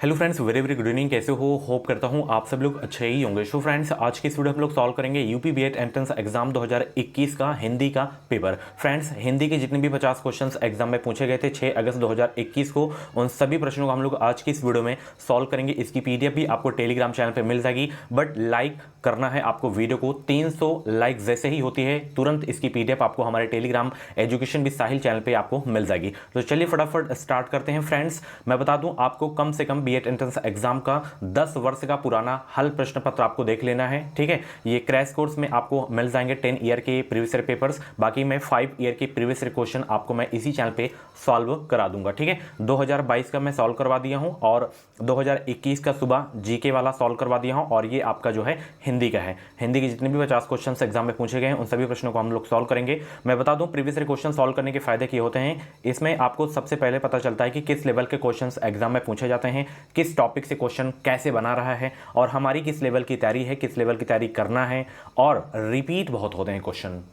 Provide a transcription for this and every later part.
Hello friends, very very good evening. कैसे हो? Hope करता हूँ आप सब लोग अच्छे ही होंगे। सो फ्रेंड्स, आज की इस वीडियो हम लोग सॉल्व करेंगे यूपी बीएड एंट्रेंस एग्जाम 2021 का हिंदी का पेपर। फ्रेंड्स, हिंदी के जितने भी 50 क्वेश्चंस एग्जाम में पूछे गए थे 6 अगस्त 2021 को, उन सभी प्रश्नों को हम लोग आज की इस वीडियो में सॉल्व करेंगे। इसकी पीडीएफ भी आपको टेलीग्राम चैनल पर मिल जाएगी, बट लाइक करना है आपको वीडियो को। 300 लाइक जैसे ही होती है तुरंत इसकी पीडीएफ आपको हमारे Telegram education with Sahil channel पे आपको मिल जाएगी। तो चलिए फटाफट स्टार्ट करते हैं। फ्रेंड्स, मैं बता दूं आपको कम से कम बीएड एंट्रेंस एग्जाम का 10 वर्ष का पुराना हल प्रश्न पत्र आपको देख लेना है। ठीक है, ये क्रैश कोर्स में आपको मिल जाएंगे 10 ईयर के प्रीवियस ईयर पेपर्स। बाकी मैं 5 ईयर के प्रीवियस ईयर क्वेश्चन आपको मैं इसी चैनल पे सॉल्व करा दूंगा। ठीक है, 2022 का मैं सॉल्व करवा दिया हूं और 2021 का सुबह जीके वाला सॉल्व करवा दिया हूं, और ये आपका जो है हिंदी का है। हिंदी के जितने भी 50 क्वेश्चन एग्जाम में पूछे गए हैं उन सभी प्रश्नों को हम लोग सॉल्व करेंगे। मैं बता दूं प्रीवियस ईयर क्वेश्चन सॉल्व करने के फायदे क्या होते हैं। इसमें आपको सबसे पहले पता चलता है कि किस लेवल के क्वेश्चन एग्जाम में पूछे जाते हैं, किस टॉपिक से क्वेश्चन कैसे बना रहा है, और हमारी किस लेवल की तैयारी है, किस लेवल की तैयारी करना है, और रिपीट बहुत होते हैं क्वेश्चन।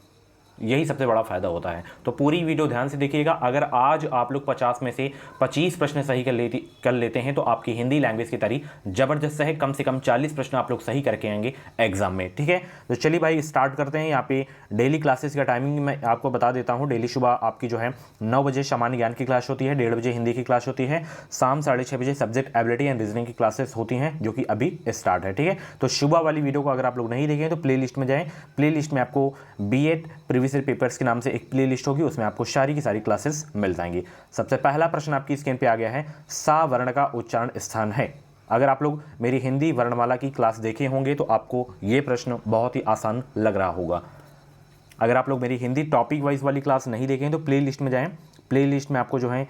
यही सबसे बड़ा फायदा होता है। तो पूरी वीडियो ध्यान से देखिएगा। अगर आज आप लोग 50 में से 25 प्रश्न सही कर लेते हैं तो आपकी हिंदी लैंग्वेज की तैयारी जबरदस्त है। कम से कम 40 प्रश्न आप लोग सही करके आएंगे एग्जाम में। ठीक है, तो चलिए भाई स्टार्ट करते हैं। यहाँ पे डेली क्लासेस का टाइमिंग मैं आपको बता देता हूँ। डेली सुबह आपकी जो है 9 बजे सामान्य ज्ञान की क्लास होती है, 1:30 बजे हिंदी की क्लास होती है, शाम 6:30 बजे सब्जेक्ट एबिलिटी एंड रीजनिंग की क्लासेस होती हैं, जो कि अभी स्टार्ट है। ठीक है, तो सुबह वाली वीडियो को अगर आप लोग नहीं देखें तो प्ले लिस्ट में जाएँ। प्ले लिस्ट में आपको बीएड प्रीवियस ईयर पेपर्स के नाम से एक प्ले लिस्ट होगी, उसमें आपको सारी की सारी क्लासेस मिल जाएंगी। सबसे पहला प्रश्न आपकी स्क्रीन पे आ गया है, सा वर्ण का उच्चारण स्थान है। अगर आप लोग मेरी हिंदी वर्णमाला की क्लास देखे होंगे तो आपको ये प्रश्न बहुत ही आसान लग रहा होगा। अगर आप लोग मेरी हिंदी टॉपिक वाइज वाली क्लास नहीं देखें तो प्ले लिस्ट में जाएं। प्ले लिस्ट में आपको जो है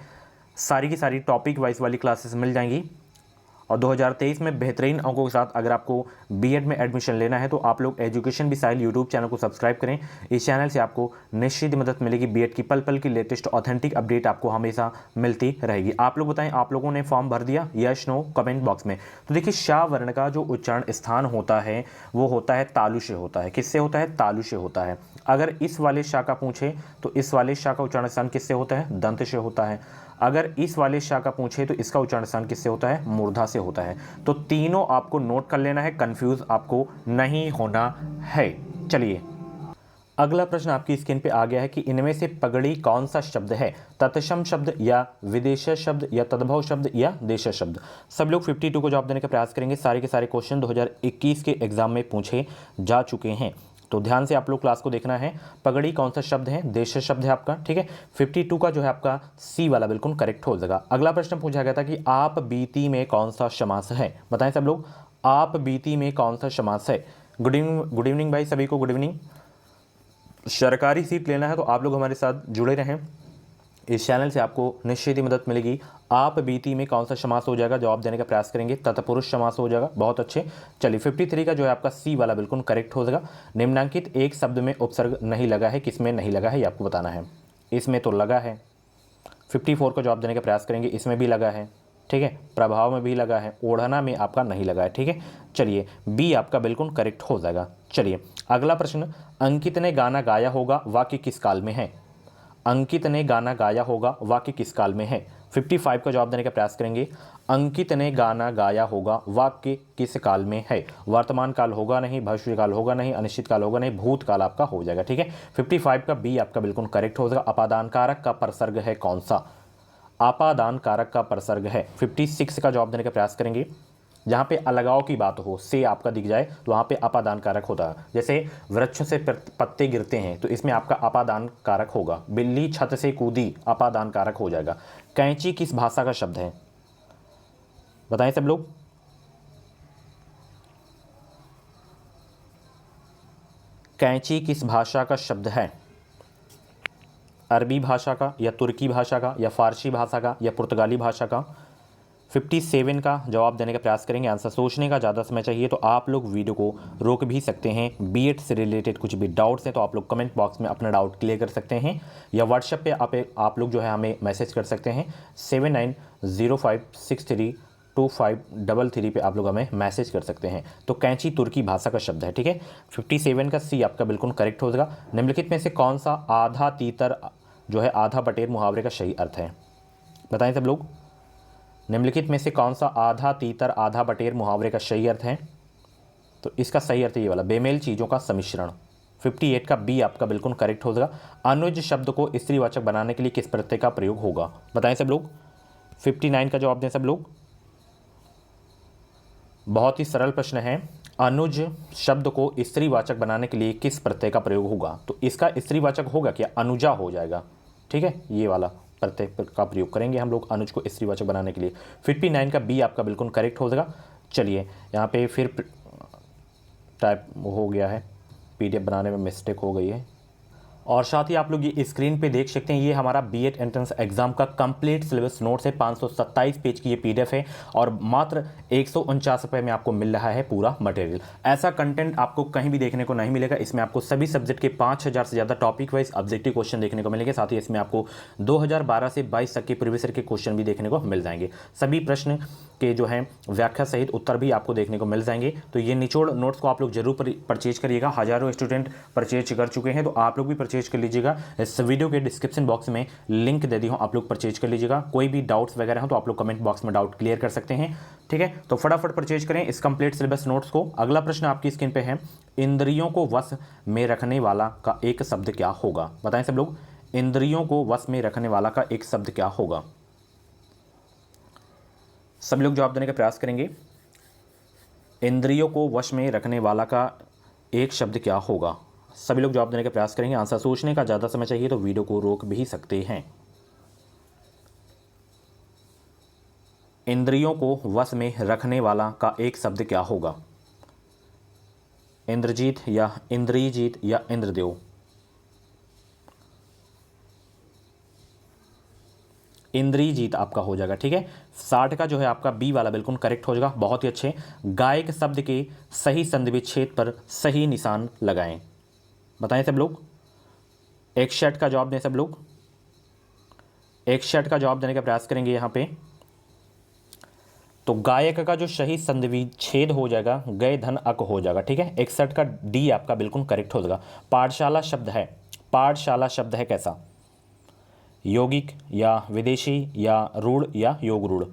सारी की सारी टॉपिक वाइज वाली क्लासेस मिल जाएंगी। और 2023 में बेहतरीन अंकों के साथ अगर आपको बीएड में एडमिशन लेना है तो आप लोग education with Sahil YouTube channel को सब्सक्राइब करें। इस चैनल से आपको निश्चित मदद मिलेगी। बीएड की पल पल की लेटेस्ट ऑथेंटिक अपडेट आपको हमेशा मिलती रहेगी। आप लोग बताएं, आप लोगों ने फॉर्म भर दिया? यस नो कमेंट बॉक्स में। तो देखिए, शाह वर्ण का जो उच्चारण स्थान होता है वो होता है तालु से होता है। किससे होता है? तालु से होता है। अगर इस वाले शाह का पूछे तो इस वाले शाह का उच्चारण स्थान किससे होता है? दंत से होता है। अगर इस वाले शाह का पूछे तो इसका उच्चारण स्थान किससे होता है? मूर्धा से होता है। तो तीनों आपको नोट कर लेना है, कंफ्यूज आपको नहीं होना है। चलिए, अगला प्रश्न आपकी स्क्रीन पे आ गया है कि इनमें से पगड़ी कौन सा शब्द है? तत्सम शब्द या विदेश शब्द या तद्भव शब्द या देश शब्द? सब लोग 52 को जवाब देने का प्रयास करेंगे। सारे के सारे क्वेश्चन 2021 के एग्जाम में पूछे जा चुके हैं, तो ध्यान से आप लोग क्लास को देखना है। पगड़ी कौन सा शब्द है? देश शब्द है आपका। ठीक है, 52 का जो है आपका सी वाला बिल्कुल करेक्ट हो जाएगा। अगला प्रश्न पूछा गया था कि आप बीती में कौन सा समास है? बताएं सब लोग, आप बीती में कौन सा समास है? गुड इवनिंग भाई, सभी को गुड इवनिंग। सरकारी सीट लेना है तो आप लोग हमारे साथ जुड़े रहें। इस चैनल से आपको निश्चित ही मदद मिलेगी। आप बीती में कौन सा समास हो जाएगा? जवाब देने का प्रयास करेंगे। तत्पुरुष समास हो जाएगा। बहुत अच्छे। चलिए, 53 का जो है आपका सी वाला बिल्कुल करेक्ट हो जाएगा। निम्नांकित एक शब्द में उपसर्ग नहीं लगा है, किसमें नहीं लगा है ये आपको बताना है। इसमें तो लगा है। 54 का जवाब देने का प्रयास करेंगे। इसमें भी लगा है। ठीक है, प्रभाव में भी लगा है, ओढ़ना में आपका नहीं लगा है। ठीक है, चलिए बी आपका बिल्कुल करेक्ट हो जाएगा। चलिए, अगला प्रश्न, अंकित ने गाना गाया होगा, वाक्य किस काल में है? अंकित ने गाना गाया होगा, वाक्य किस काल में है? 55 का जवाब देने का प्रयास करेंगे। अंकित ने गाना गाया होगा, वाक्य किस काल में है? वर्तमान काल होगा नहीं, भविष्य काल होगा नहीं, अनिश्चित काल होगा नहीं, भूतकाल आपका हो जाएगा। ठीक है, 55 का बी आपका बिल्कुल करेक्ट हो जाएगा। अपादान कारक का परसर्ग है कौन सा? अपादान कारक का परसर्ग है। 56 का जवाब देने का प्रयास करेंगे। जहाँ पे अलगाव की बात हो, से आपका दिख जाए तो वहाँ पे अपादान कारक होता है। जैसे वृक्ष से पत्ते गिरते हैं तो इसमें आपका अपादान कारक होगा। बिल्ली छत से कूदी, अपादान कारक हो जाएगा। कैंची किस भाषा का शब्द है? बताएं सब लोग, कैंची किस भाषा का शब्द है? अरबी भाषा का या तुर्की भाषा का या फारसी भाषा का या पुर्तगाली भाषा का? 57 का जवाब देने का प्रयास करेंगे। आंसर सोचने का ज़्यादा समय चाहिए तो आप लोग वीडियो को रोक भी सकते हैं। बीएड से रिलेटेड कुछ भी डाउट्स हैं तो आप लोग कमेंट बॉक्स में अपना डाउट क्लियर कर सकते हैं, या व्हाट्सएप पे आप लोग जो है हमें मैसेज कर सकते हैं। 7905632533 पे आप लोग हमें मैसेज कर सकते हैं। तो कैंची तुर्की भाषा का शब्द है। ठीक है, 57 का सी आपका बिल्कुल करेक्ट हो जाएगा। निम्नलिखित में से कौन सा आधा तीतर जो है आधा बटेर मुहावरे का सही अर्थ है? बताएं सब लोग, निम्नलिखित में से कौन सा आधा तीतर आधा बटेर मुहावरे का सही अर्थ है? तो इसका सही अर्थ ये वाला, बेमेल चीज़ों का सम्मिश्रण। 58 का बी आपका बिल्कुल करेक्ट हो जाएगा। अनुज शब्द को स्त्रीवाचक बनाने के लिए किस प्रत्यय का प्रयोग होगा? बताएं सब लोग। 59 का जवाब दें सब लोग। बहुत ही सरल प्रश्न है। अनुज शब्द को स्त्रीवाचक बनाने के लिए किस प्रत्यय का प्रयोग होगा? तो इसका स्त्रीवाचक होगा क्या? अनुजा हो जाएगा। ठीक है, ये वाला प्रत्यय का प्रयोग करेंगे हम लोग अनुज को स्त्रीवाचक बनाने के लिए। 59 का बी आपका बिल्कुल करेक्ट हो जाएगा। चलिए यहाँ पे फिर टाइप हो गया है, पीडीएफ बनाने में मिस्टेक हो गई है। और साथ ही आप लोग ये स्क्रीन पे देख सकते हैं, ये हमारा बीएड एंट्रेंस एग्जाम का कंप्लीट सिलेबस नोट्स है। 527 पेज की ये पीडीएफ है और मात्र 149 रुपये में आपको मिल रहा है पूरा मटेरियल। ऐसा कंटेंट आपको कहीं भी देखने को नहीं मिलेगा। इसमें आपको सभी सब्जेक्ट के 5000 से ज़्यादा टॉपिक वाइज ऑब्जेक्टिव क्वेश्चन देखने को मिलेंगे। साथ ही इसमें आपको 2012 से 22 तक के प्रीवियस ईयर के क्वेश्चन भी देखने को मिल जाएंगे। सभी प्रश्न के जो हैं व्याख्या सहित उत्तर भी आपको देखने को मिल जाएंगे। तो ये निचोड़ नोट्स को आप लोग जरूर परचेज करिएगा। हज़ारों स्टूडेंट परचेज कर चुके हैं, तो आप लोग भी परचेज कर लीजिएगा। इस वीडियो के डिस्क्रिप्शन बॉक्स में लिंक दे दी हूँ, आप लोग परचेज कर लीजिएगा। कोई भी डाउट्स वगैरह हो तो आप लोग कमेंट बॉक्स में डाउट क्लियर कर सकते हैं। ठीक है, तो फटाफट परचेज करें इस कंप्लीट सिलेबस नोट्स को। अगला प्रश्न आपकी स्क्रीन पे है, इंद्रियों को वश में रखने वाला का एक शब्द क्या होगा? बताएं सब लोग, इंद्रियों को वश में रखने वाला का एक शब्द क्या होगा? सब लोग जवाब देने का प्रयास करेंगे। इंद्रियों को वश में रखने वाला का एक शब्द क्या होगा? सभी लोग जवाब देने का प्रयास करेंगे। आंसर सोचने का ज़्यादा समय चाहिए तो वीडियो को रोक भी सकते हैं। इंद्रियों को वश में रखने वाला का एक शब्द क्या होगा? इंद्रजीत या इंद्रिजीत या इंद्रदेव? इंद्रिजीत आपका हो जाएगा। ठीक है, 60 का जो है आपका बी वाला बिल्कुल करेक्ट हो जाएगा। बहुत ही अच्छे। गायक शब्द के सही संधि विच्छेद पर सही निशान लगाएं। बताएं सब लोग। 61 का जवाब दें सब लोग। 61 का जवाब देने का प्रयास करेंगे यहाँ पे। तो गायक का जो सही संधि विच्छेद हो जाएगा गए धन अक हो जाएगा। ठीक है, 61 का डी आपका बिल्कुल करेक्ट हो जाएगा। पाठशाला शब्द है, पाठशाला शब्द है कैसा? यौगिक या विदेशी या रूढ़ या योग रूढ़?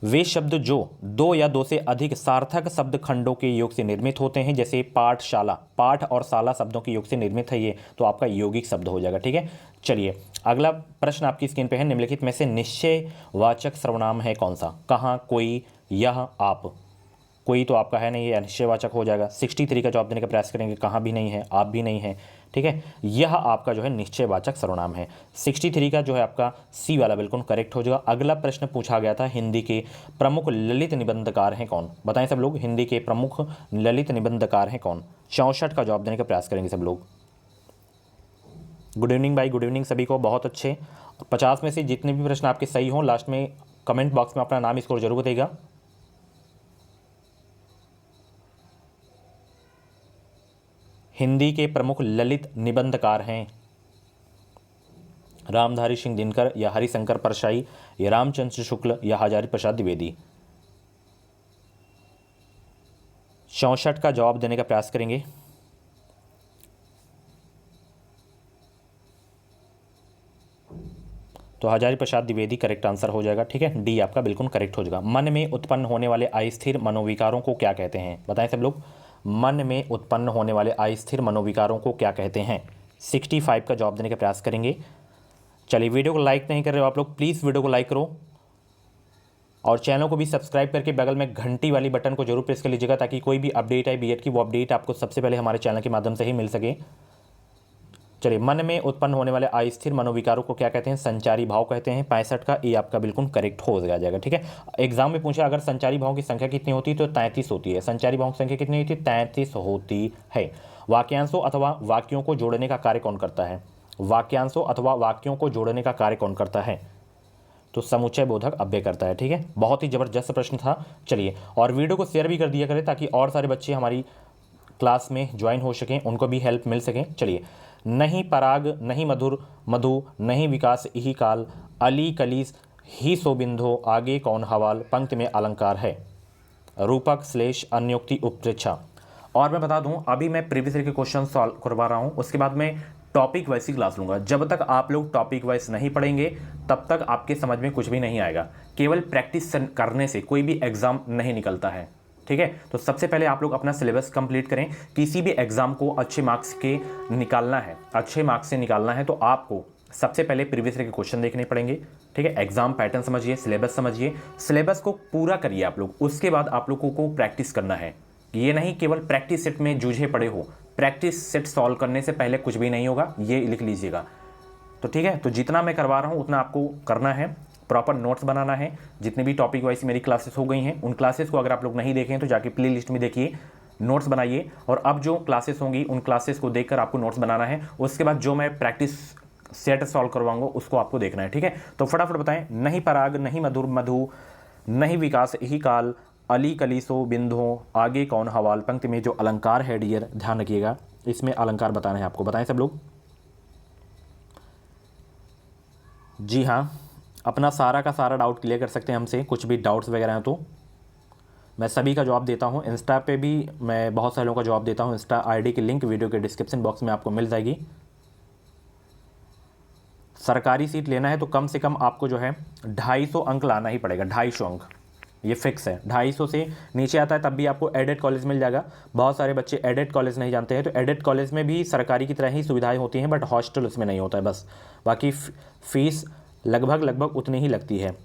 वे शब्द जो दो या दो से अधिक सार्थक शब्द खंडों के योग से निर्मित होते हैं, जैसे पाठशाला, पाठ और शाला शब्दों के योग से निर्मित है ये, तो आपका यौगिक शब्द हो जाएगा। ठीक है, चलिए अगला प्रश्न आपकी स्क्रीन पे है, निम्नलिखित में से निश्चयवाचक सर्वनाम है कौन सा? कहाँ, कोई, यह, आप? कोई तो आपका है नहीं, ये निश्चयवाचक हो जाएगा। 63 का जवाब देने का प्रयास करेंगे। कहाँ भी नहीं है, आप भी नहीं है। ठीक है, यह आपका जो है निश्चयवाचक सर्वनाम है। 63 का जो है आपका सी वाला बिल्कुल करेक्ट हो जाएगा। अगला प्रश्न पूछा गया था, हिंदी के प्रमुख ललित निबंधकार हैं कौन? बताएं सब लोग, हिंदी के प्रमुख ललित निबंधकार हैं कौन? 64 का जवाब देने का प्रयास करेंगे सब लोग। गुड इवनिंग भाई, गुड इवनिंग सभी को। बहुत अच्छे। 50 में से जितने भी प्रश्न आपके सही हों लास्ट में कमेंट बॉक्स में अपना नाम स्कोर जरूर बताइएगा। हिंदी के प्रमुख ललित निबंधकार हैं रामधारी सिंह दिनकर या हरिशंकर परशाई या रामचंद्र शुक्ल या हजारी प्रसाद द्विवेदी? 64 का जवाब देने का प्रयास करेंगे। तो हजारी प्रसाद द्विवेदी करेक्ट आंसर हो जाएगा। ठीक है, डी आपका बिल्कुल करेक्ट हो जाएगा। मन में उत्पन्न होने वाले अस्थिर मनोविकारों को क्या कहते हैं? बताएं सब लोग, मन में उत्पन्न होने वाले अस्थिर मनोविकारों को क्या कहते हैं? 65 का जवाब देने का प्रयास करेंगे। चलिए, वीडियो को लाइक नहीं कर रहे हो आप लोग, प्लीज़ वीडियो को लाइक करो और चैनल को भी सब्सक्राइब करके बगल में घंटी वाली बटन को जरूर प्रेस कर लीजिएगा, ताकि कोई भी अपडेट आए बीएड की, वो अपडेट आपको सबसे पहले हमारे चैनल के माध्यम से ही मिल सके। चलिए, मन में उत्पन्न होने वाले अस्थिर मनोविकारों को क्या कहते हैं? संचारी भाव कहते हैं। 65 का ए आपका बिल्कुल करेक्ट हो जाएगा। ठीक है, एग्जाम में पूछा अगर संचारी भावों की संख्या कितनी होती है तो 33 होती है। संचारी भावों की संख्या कितनी होती है? 33 होती है। वाक्यांशों अथवा वाक्यों को जोड़ने का कार्य कौन करता है? वाक्यांशों अथवा वाक्यों को जोड़ने का कार्य कौन करता है? तो समुच्चय बोधक अव्यय करता है। ठीक है, बहुत ही जबरदस्त प्रश्न था। चलिए, और वीडियो को शेयर भी कर दिया करें ताकि और सारे बच्चे हमारी क्लास में ज्वाइन हो सकें, उनको भी हेल्प मिल सके। चलिए, नहीं पराग, नहीं मधुर मधु, नहीं विकास यही काल, अली कलीस ही सोबिंधो, आगे कौन हवाल, पंक्ति में अलंकार है? रूपक श्लेष अन्योक्ति उपप्रेक्षा। और मैं बता दूं, अभी मैं प्रीवियस ईयर के क्वेश्चन सॉल्व करवा रहा हूं, उसके बाद में टॉपिक वाइज ही क्लास लूँगा। जब तक आप लोग टॉपिक वाइज नहीं पढ़ेंगे तब तक आपके समझ में कुछ भी नहीं आएगा। केवल प्रैक्टिस करने से कोई भी एग्ज़ाम नहीं निकलता है, ठीक है। तो सबसे पहले आप लोग अपना सिलेबस कंप्लीट करें। किसी भी एग्ज़ाम को अच्छे मार्क्स के निकालना है, अच्छे मार्क्स से निकालना है, तो आपको सबसे पहले प्रीवियस ईयर के क्वेश्चन देखने पड़ेंगे, ठीक है। एग्जाम पैटर्न समझिए, सिलेबस समझिए, सिलेबस को पूरा करिए आप लोग। उसके बाद आप लोगों को प्रैक्टिस करना है। ये नहीं केवल प्रैक्टिस सेट में जूझे पड़े हो, प्रैक्टिस सेट सॉल्व करने से पहले कुछ भी नहीं होगा, ये लिख लीजिएगा। तो ठीक है, तो जितना मैं करवा रहा हूँ उतना आपको करना है, प्रॉपर नोट्स बनाना है। जितने भी टॉपिक वाइज मेरी क्लासेस हो गई हैं, उन क्लासेस को अगर आप लोग नहीं देखें तो जाके प्ले लिस्ट में देखिए, नोट्स बनाइए। और अब जो क्लासेस होंगी उन क्लासेस को देखकर आपको नोट्स बनाना है। उसके बाद जो मैं प्रैक्टिस सेट सॉल्व करवाऊंगा उसको आपको देखना है, ठीक है। तो फटाफट बताएं। नहीं पराग, नहीं मधुर मधु, नहीं विकास, ही काल, अली कलीसो बिंदु, आगे कौन हवाल। पंक्ति में जो अलंकार है डियर, ध्यान रखिएगा, इसमें अलंकार बताना है आपको। बताएं सब लोग। जी हाँ, अपना सारा का सारा डाउट क्लियर कर सकते हैं हमसे। कुछ भी डाउट्स वगैरह हैं तो मैं सभी का जवाब देता हूँ। इंस्टा पे भी मैं बहुत सारे लोगों का जवाब देता हूँ। इंस्टा आईडी की लिंक वीडियो के डिस्क्रिप्शन बॉक्स में आपको मिल जाएगी। सरकारी सीट लेना है तो कम से कम आपको जो है 250 अंक लाना ही पड़ेगा। 250 अंक ये फिक्स है। 250 से नीचे आता है तब भी आपको एडेड कॉलेज मिल जाएगा। बहुत सारे बच्चे एडेड कॉलेज नहीं जानते हैं, तो एडेड कॉलेज में भी सरकारी की तरह ही सुविधाएं होती हैं, बट हॉस्टल उसमें नहीं होता है बस। बाकी फीस लगभग उतनी ही लगती है,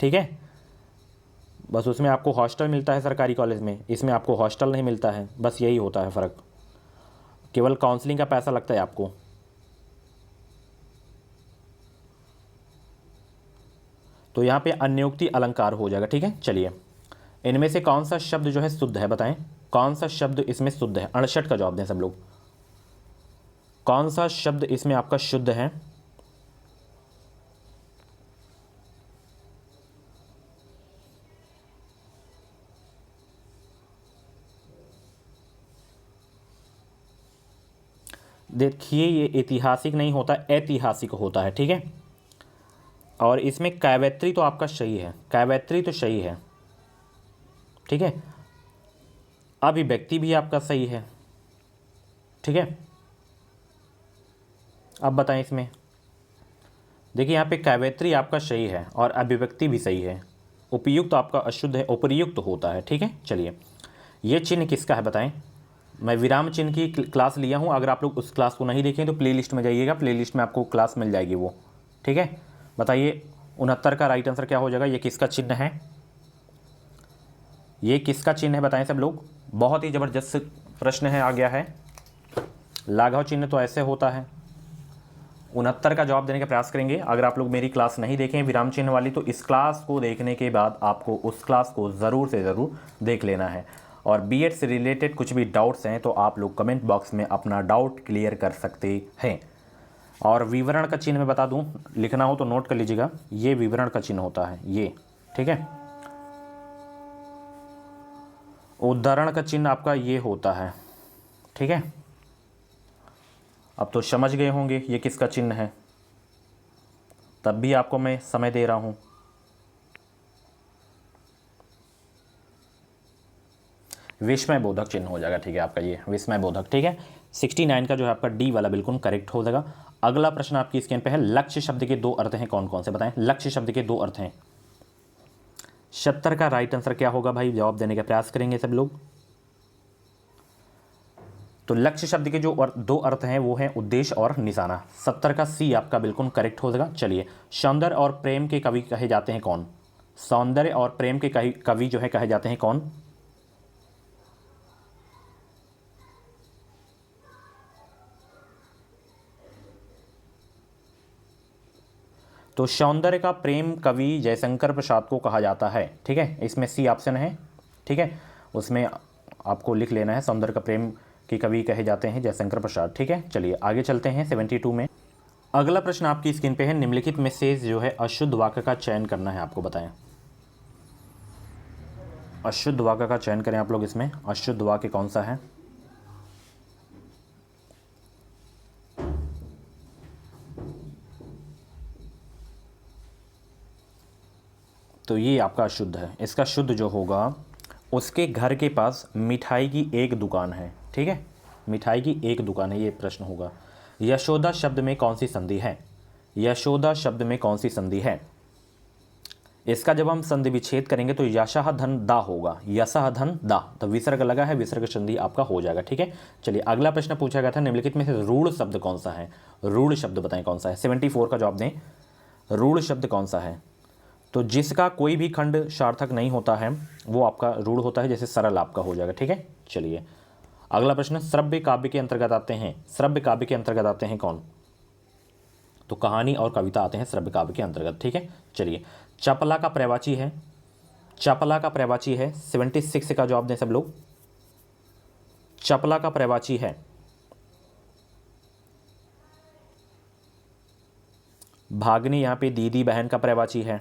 ठीक है। बस उसमें आपको हॉस्टल मिलता है सरकारी कॉलेज में, इसमें आपको हॉस्टल नहीं मिलता है, बस यही होता है फ़र्क। केवल काउंसलिंग का पैसा लगता है आपको। तो यहाँ पे अन्योक्ति अलंकार हो जाएगा, ठीक है। चलिए, इनमें से कौन सा शब्द जो है शुद्ध है, बताएं कौन सा शब्द इसमें शुद्ध है। 68 का जवाब दें सब लोग। कौन सा शब्द इसमें आपका शुद्ध है। देखिए, ये ऐतिहासिक नहीं होता, ऐतिहासिक होता है, ठीक है। और इसमें कैवेत्री तो आपका सही है, कैवेत्री तो सही है, ठीक है। अभिव्यक्ति भी आपका सही है, ठीक है। अब बताएं इसमें, देखिए यहाँ पे कैवेत्री आपका सही है और अभिव्यक्ति भी सही है। उपयुक्त आपका अशुद्ध है, उपयुक्त होता है, ठीक है। चलिए, ये चिन्ह किसका है बताएं। मैं विराम चिन्ह की क्लास लिया हूँ, अगर आप लोग उस क्लास को नहीं देखें तो प्ले लिस्ट में जाइएगा, प्ले लिस्ट में आपको क्लास मिल जाएगी वो, ठीक है। बताइए 69 का राइट आंसर क्या हो जाएगा। ये किसका चिन्ह है, ये किसका चिन्ह है बताएं सब लोग। बहुत ही ज़बरदस्त प्रश्न है, आ गया है। लाघव चिन्ह तो ऐसे होता है। 69 का जवाब देने का प्रयास करेंगे। अगर आप लोग मेरी क्लास नहीं देखें विराम चिन्ह वाली, तो इस क्लास को देखने के बाद आपको उस क्लास को ज़रूर से ज़रूर देख लेना है। और बीएड से रिलेटेड कुछ भी डाउट्स हैं तो आप लोग कमेंट बॉक्स में अपना डाउट क्लियर कर सकते हैं। और विवरण का चिन्ह मैं बता दूं, लिखना हो तो नोट कर लीजिएगा, ये विवरण का चिन्ह होता है ये, ठीक है। उद्धरण का चिन्ह आपका ये होता है, ठीक है। अब तो समझ गए होंगे ये किसका चिन्ह है, तब भी आपको मैं समय दे रहा हूं। विस्मय बोधक चिन्ह हो जाएगा, ठीक है आपका ये विस्मय बोधक, ठीक है। 69 का जो है आपका डी वाला बिल्कुल करेक्ट हो जाएगा। अगला प्रश्न आपकी स्क्रीन पे है, लक्ष्य शब्द के दो अर्थ हैं कौन कौन से, बताएं। लक्ष्य शब्द के दो अर्थ हैं। 70 का राइट आंसर क्या होगा भाई, जवाब देने का प्रयास करेंगे सब लोग। तो लक्ष्य शब्द के जो दो अर्थ हैं वो हैं उद्देश्य और निशाना। 70 का सी आपका बिल्कुल करेक्ट हो जाएगा। चलिए, सौंदर्य और प्रेम के कवि कहे जाते हैं कौन। सौंदर्य और प्रेम के कवि जो है कहे जाते हैं कौन। तो सौंदर्य का प्रेम कवि जयशंकर प्रसाद को कहा जाता है, ठीक है। इसमें सी ऑप्शन है, ठीक है। उसमें आपको लिख लेना है, सौंदर्य का प्रेम के कवि कहे जाते हैं जयशंकर प्रसाद, ठीक है। चलिए आगे चलते हैं 72 में। अगला प्रश्न आपकी स्क्रीन पे है, निम्नलिखित में से जो है अशुद्ध वाक्य का चयन करना है आपको, बताएं। अशुद्ध वाक्य का चयन करें आप लोग। इसमें अशुद्ध वाक्य कौन सा है। तो ये आपका अशुद्ध है। इसका शुद्ध जो होगा, उसके घर के पास मिठाई की एक दुकान है, ठीक है। मिठाई की एक दुकान है, ये प्रश्न होगा। यशोदा शब्द में कौन सी संधि है? यशोदा शब्द में कौन सी संधि है? इसका जब हम संधि विच्छेद करेंगे तो यशः धन दा होगा, यशः धन दा, तो विसर्ग लगा है, विसर्ग संधि आपका हो जाएगा। ठीक है, चलिए अगला प्रश्न पूछा गया था निम्नलिखित में से रूढ़ शब्द कौन सा है? रूढ़ शब्द बताएं कौन सा है? 74 का जवाब दें। रूढ़ शब्द कौन सा है? तो जिसका कोई भी खंड सार्थक नहीं होता है वो आपका रूढ़ होता है, जैसे सरल आपका हो जाएगा। ठीक है, चलिए अगला प्रश्न, श्रव्य काव्य के अंतर्गत आते हैं, श्रव्य काव्य के अंतर्गत आते हैं कौन? तो कहानी और कविता आते हैं श्रव्य काव्य के अंतर्गत। ठीक है, चलिए चपला का पर्यायवाची है, चपला का पर्यायवाची है, 76 का जवाब दें सब लोग। चपला का पर्यायवाची है, भागनी यहाँ पे दीदी बहन का पर्यायवाची है।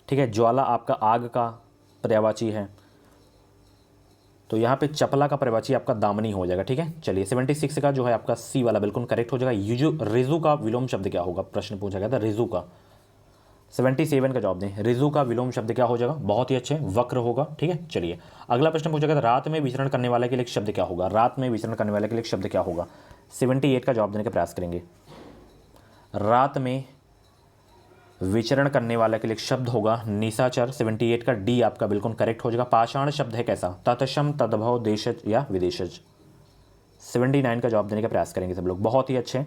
ठीक है, ज्वाला आपका आग का पर्यायवाची है, तो यहाँ पे चपला का पर्यायवाची आपका दामनी हो जाएगा। ठीक है, चलिए 76 का जो है आपका सी वाला बिल्कुल करेक्ट हो जाएगा। युजु रिजु का विलोम शब्द क्या होगा? प्रश्न पूछा गया था रिजु का। 77 का जवाब दें। रिजु का विलोम शब्द क्या हो जाएगा? बहुत ही अच्छे, वक्र होगा। ठीक है, चलिए अगला प्रश्न पूछा गया था रात में विचरण करने वाले के लिए शब्द क्या होगा? रात में विचरण करने वाले के लिए शब्द क्या होगा? 78 का जवाब देने का प्रयास करेंगे। रात में विचरण करने वाला के लिए शब्द होगा निशाचर। 78 का डी आपका बिल्कुल करेक्ट हो जाएगा। पाषाण शब्द है कैसा? तत्सम, तद्भव, देशज या विदेशज। 79 का जवाब देने का प्रयास करेंगे सब लोग, बहुत ही अच्छे।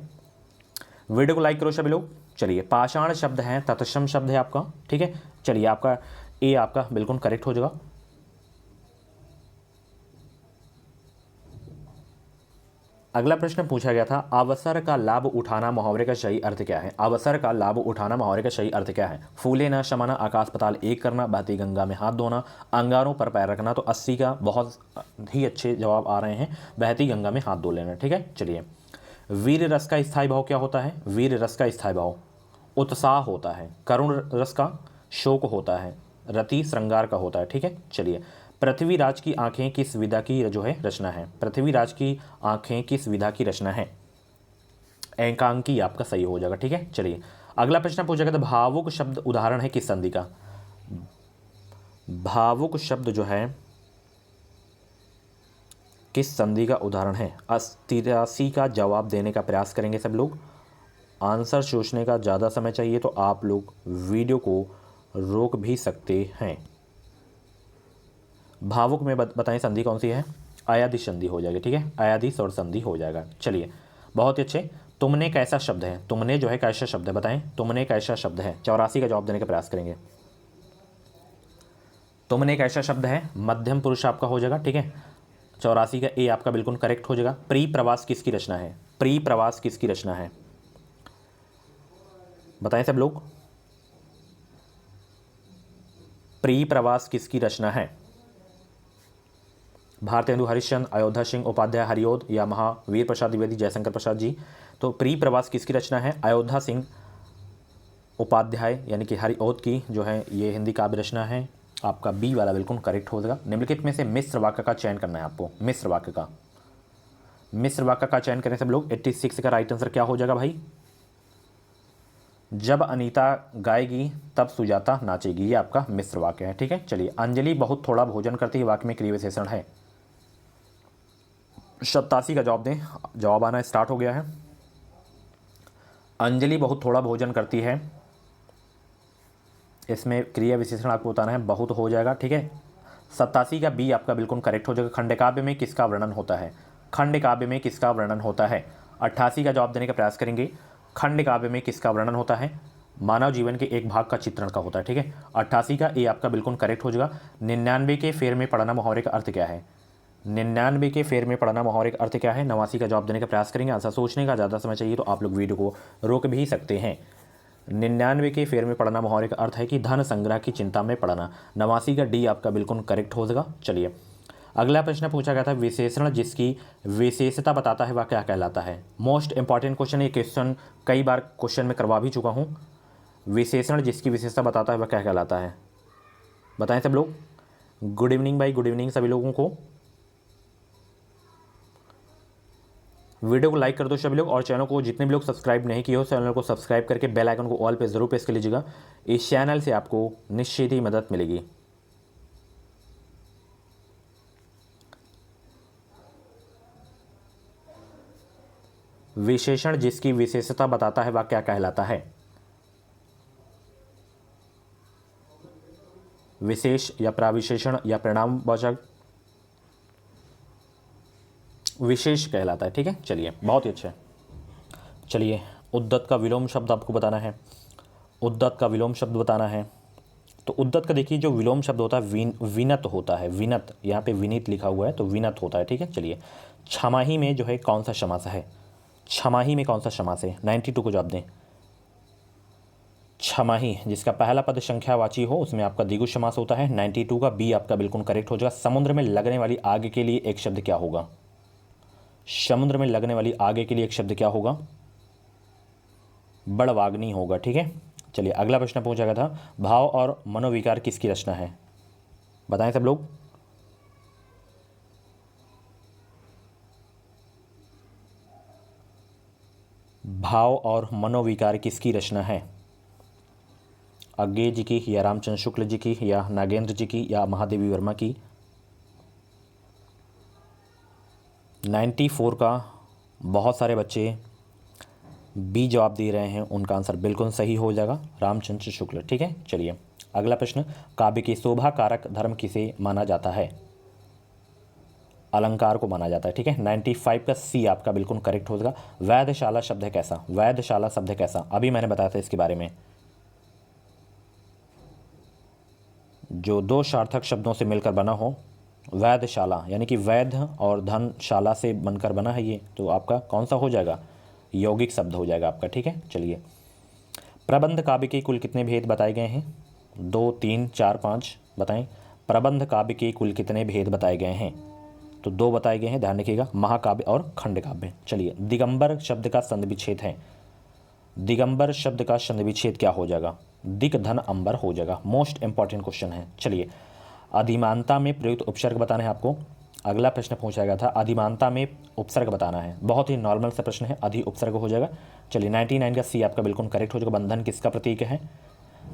वीडियो को लाइक करो सभी लोग। चलिए पाषाण शब्द है, तत्सम शब्द है आपका। ठीक है, चलिए आपका ए आपका बिल्कुल करेक्ट हो जाएगा। अगला प्रश्न पूछा गया था अवसर का लाभ उठाना मुहावरे का सही अर्थ क्या है? अवसर का लाभ उठाना मुहावरे का सही अर्थ क्या है? फूले न शमाना, आकाश पाताल एक करना, बहती गंगा में हाथ धोना, अंगारों पर पैर रखना। तो 80 का बहुत ही अच्छे जवाब आ रहे हैं, बहती गंगा में हाथ धो लेना। ठीक है, चलिए वीर रस का स्थायी भाव क्या होता है? वीर रस का स्थायी भाव उत्साह होता है, करुण रस का शोक होता है, रति श्रृंगार का होता है। ठीक है, चलिए पृथ्वीराज की आंखें किस विधा की जो है रचना है? पृथ्वीराज की आंखें किस विधा की रचना है? एकांकी आपका सही हो जाएगा। ठीक है, चलिए अगला प्रश्न पूछा गया था भावुक शब्द उदाहरण है किस संधि का? भावुक शब्द जो है किस संधि का उदाहरण है? 83 का जवाब देने का प्रयास करेंगे सब लोग। आंसर सोचने का ज़्यादा समय चाहिए तो आप लोग वीडियो को रोक भी सकते हैं। भावुक में बताएं संधि कौन सी है? अयाधि संधि हो जाएगी। ठीक है, अयाधि स्वर संधि हो जाएगा। चलिए बहुत ही अच्छे। तुमने कैसा शब्द है? तुमने जो है कैसा शब्द है बताएं, तुमने कैसा शब्द है? 84 का जवाब देने का प्रयास करेंगे। तुमने कैसा शब्द है? मध्यम पुरुष आपका हो जाएगा। ठीक है, 84 का ए आपका बिल्कुल करेक्ट हो जाएगा। प्री प्रवास किसकी रचना है? प्री प्रवास किसकी रचना है बताएं सब लोग। प्री प्रवास किसकी रचना है? भारतेंदु हरिश्चंद्र, अयोध्या सिंह उपाध्याय हरिओद या महावीर प्रसाद द्विवेदी, जयशंकर प्रसाद जी। तो प्री प्रवास किसकी रचना है? अयोध्या सिंह उपाध्याय यानी कि हरिओद की जो है ये हिंदी काव्य रचना है। आपका बी वाला बिल्कुल करेक्ट हो जाएगा। निम्नलिखित में से मिश्र वाक्य का चयन करना है आपको। मिश्र वाक्य का, मिश्र वाक्य का चयन करें सब लोग। 86 का राइट आंसर क्या हो जाएगा भाई? जब अनीता गाएगी तब सुजाता नाचेगी, ये आपका मिश्र वाक्य है। ठीक है, चलिए अंजलि बहुत थोड़ा भोजन करती है, वाक्य में क्रिया विशेषण है। 87 का जवाब दें, जवाब आना स्टार्ट हो गया है। अंजलि बहुत थोड़ा भोजन करती है, इसमें क्रिया विशेषण आपको बताना है, बहुत हो जाएगा। ठीक है, 87 का बी आपका बिल्कुल करेक्ट हो जाएगा। खंडकाव्य में किसका वर्णन होता है? खंडकाव्य में किसका वर्णन होता है? 88 का जवाब देने का प्रयास करेंगे। खंडकाव्य में किसका वर्णन होता है? मानव जीवन के एक भाग का चित्रण का होता है। ठीक है, 88 का ए आपका बिल्कुल करेक्ट हो जाएगा। 99 के फेर में पढ़ना मुहावरे का अर्थ क्या है? 99 के फेर में पढ़ना मुहावरे का अर्थ क्या है? 89 का जवाब देने का प्रयास करेंगे। आंसर सोचने का ज़्यादा समय चाहिए तो आप लोग वीडियो को रोक भी सकते हैं। 99 के फेर में पढ़ना मुहावरे का अर्थ है कि धन संग्रह की चिंता में पढ़ना। 89 का डी आपका बिल्कुल करेक्ट हो जाएगा। चलिए अगला प्रश्न पूछा गया था विशेषण जिसकी विशेषता बताता है वह क्या कहलाता है? मोस्ट इंपॉर्टेंट क्वेश्चन, ये क्वेश्चन कई बार क्वेश्चन में करवा भी चुका हूँ। विशेषण जिसकी विशेषता बताता है वह क्या कहलाता है? बताएं सब लोग। गुड इवनिंग भाई, गुड इवनिंग सभी लोगों को। वीडियो को लाइक कर दो सभी लोग और चैनल को जितने भी लोग सब्सक्राइब नहीं किए हो चैनल को सब्सक्राइब करके बेल आइकन को ऑल पे जरूर प्रेस कर लीजिएगा। इस चैनल से आपको निश्चित ही मदद मिलेगी। विशेषण जिसकी विशेषता बताता है वह क्या कहलाता है? विशेष या प्राविशेषण या परिणामवाचक? विशेष कहलाता है। ठीक है, चलिए बहुत ही अच्छा है। चलिए उद्दत का विलोम शब्द आपको बताना है। उद्दत का विलोम शब्द बताना है। तो उद्दत का देखिए जो विलोम शब्द होता है विनत होता है। विनत, यहाँ पे विनीत लिखा हुआ है तो विनत होता है। ठीक है, चलिए छमाही में जो है कौन सा समास है? छमाही में कौन सा समास है? 92 को जवाब दें। छमाही जिसका पहला पद संख्यावाची हो उसमें आपका द्विगु समास होता है। 92 का बी आपका बिल्कुल करेक्ट हो जाएगा। समुद्र में लगने वाली आग के लिए एक शब्द क्या होगा? समुद्र में लगने वाली आग के लिए एक शब्द क्या होगा? बड़वाग्नि होगा। ठीक है, चलिए अगला प्रश्न पूछा गया था, भाव और मनोविकार किसकी रचना है? बताएं सब लोग। भाव और मनोविकार किसकी रचना है? अज्ञेय जी की या रामचंद्र शुक्ल जी की या नागेंद्र जी की या महादेवी वर्मा की? 94 का बहुत सारे बच्चे बी जवाब दे रहे हैं, उनका आंसर बिल्कुल सही हो जाएगा, रामचंद्र शुक्ल। ठीक है, चलिए अगला प्रश्न, काव्य के शोभा कारक धर्म किसे माना जाता है? अलंकार को माना जाता है। ठीक है, 95 का सी आपका बिल्कुल करेक्ट हो जाएगा। वैधशाला शब्द है कैसा? वैधशाला शब्द है कैसा? अभी मैंने बताया था इसके बारे में। जो दो सार्थक शब्दों से मिलकर बना हो, वैधशाला यानी कि वैध और धनशाला से बनकर बना है ये, तो आपका कौन सा हो जाएगा? यौगिक शब्द हो जाएगा आपका। ठीक है, चलिए प्रबंध काव्य के कुल कितने भेद बताए गए हैं? 2, 3, 4, 5 बताएं। प्रबंध काव्य के कुल कितने भेद बताए गए हैं? तो 2 बताए गए हैं, ध्यान रखिएगा, महाकाव्य और खंड काव्य। चलिए दिगंबर शब्द का संधि विच्छेद है। दिगंबर शब्द का संधि विच्छेद क्या हो जाएगा? दिक धन अंबर हो जाएगा। मोस्ट इंपॉर्टेंट क्वेश्चन है। चलिए अधिमानता में प्रयुक्त उपसर्ग बताना है आपको। अगला प्रश्न पूछा गया था, अधिमानता में उपसर्ग बताना है। बहुत ही नॉर्मल सा प्रश्न है, अधि उपसर्ग हो जाएगा। चलिए 99 का सी आपका बिल्कुल करेक्ट हो जाएगा। बंधन किसका प्रतीक है?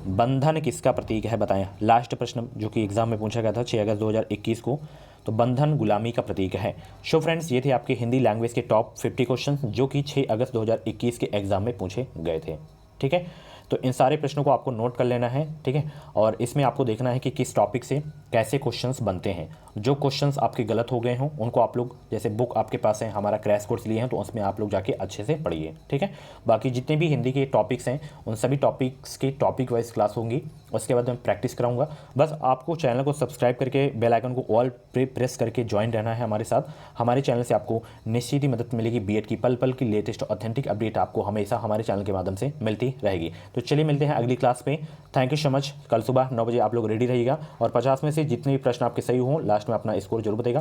बंधन किसका प्रतीक है बताएं। लास्ट प्रश्न जो कि एग्जाम में पूछा गया था 6 अगस्त 2021 को, तो बंधन गुलामी का प्रतीक है। सो फ्रेंड्स ये थे आपके हिंदी लैंग्वेज के टॉप 50 क्वेश्चन जो कि 6 अगस्त 2021 के एग्जाम में पूछे गए थे। ठीक है, तो इन सारे प्रश्नों को आपको नोट कर लेना है। ठीक है, और इसमें आपको देखना है कि किस टॉपिक से कैसे क्वेश्चंस बनते हैं। जो क्वेश्चंस आपके गलत हो गए हों उनको आप लोग, जैसे बुक आपके पास है, हमारा क्रैश कोर्स लिए हैं, तो उसमें आप लोग जाके अच्छे से पढ़िए। ठीक है, बाकी जितने भी हिंदी के टॉपिक्स हैं उन सभी टॉपिक्स की टॉपिक वाइज क्लास होंगी। उसके बाद मैं प्रैक्टिस कराऊंगा। बस आपको चैनल को सब्सक्राइब करके बेल आइकन को ऑल पे प्रेस करके ज्वाइन रहना है हमारे साथ। हमारे चैनल से आपको निश्चित ही मदद मिलेगी। बीएड की पल पल की लेटेस्ट ऑथेंटिक अपडेट आपको हमेशा हमारे चैनल के माध्यम से मिलती रहेगी। तो चलिए मिलते हैं अगली क्लास पे। Thank you so much. कल सुबह 9 बजे आप लोग रेडी रहिएगा और 50 में से जितने भी प्रश्न आपके सही हों लास्ट में अपना स्कोर जरूर बताइएगा।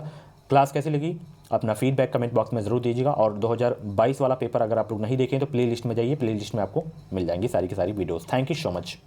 क्लास कैसी लगी अपना फीडबैक कमेंट बॉक्स में जरूर दीजिएगा। और 2022 वाला पेपर अगर आप लोग नहीं देखें तो प्ले लिस्ट में जाइए, प्ले लिस्ट में आपको मिल जाएंगी सारी की सारी videos. Thank you so much.